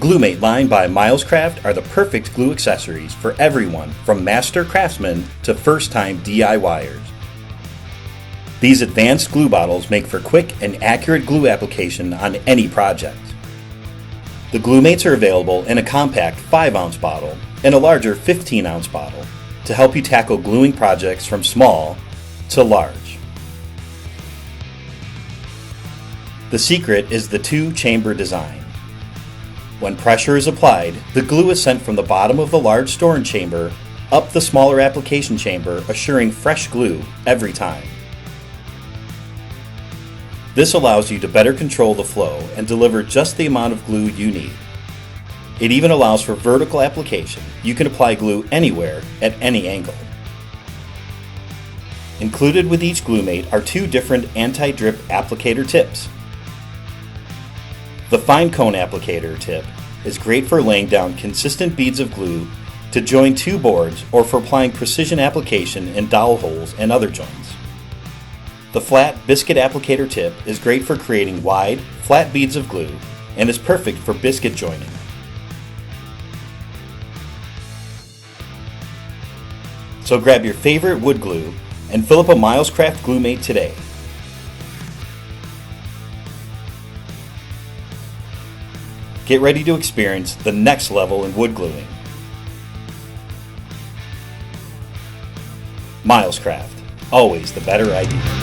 The GlueMate line by Milescraft are the perfect glue accessories for everyone from master craftsmen to first-time DIYers. These advanced glue bottles make for quick and accurate glue application on any project. The GlueMates are available in a compact 5-ounce bottle and a larger 15-ounce bottle to help you tackle gluing projects from small to large. The secret is the 2-chamber design. When pressure is applied, the glue is sent from the bottom of the large storage chamber up the smaller application chamber, assuring fresh glue every time. This allows you to better control the flow and deliver just the amount of glue you need. It even allows for vertical application. You can apply glue anywhere at any angle. Included with each GlueMate are 2 different anti-drip applicator tips. The fine cone applicator tip is great for laying down consistent beads of glue to join 2 boards or for applying precision application in dowel holes and other joints. The flat biscuit applicator tip is great for creating wide, flat beads of glue and is perfect for biscuit joining. So grab your favorite wood glue and fill up a Milescraft GlueMate today. Get ready to experience the next level in wood gluing. Milescraft, always the better idea.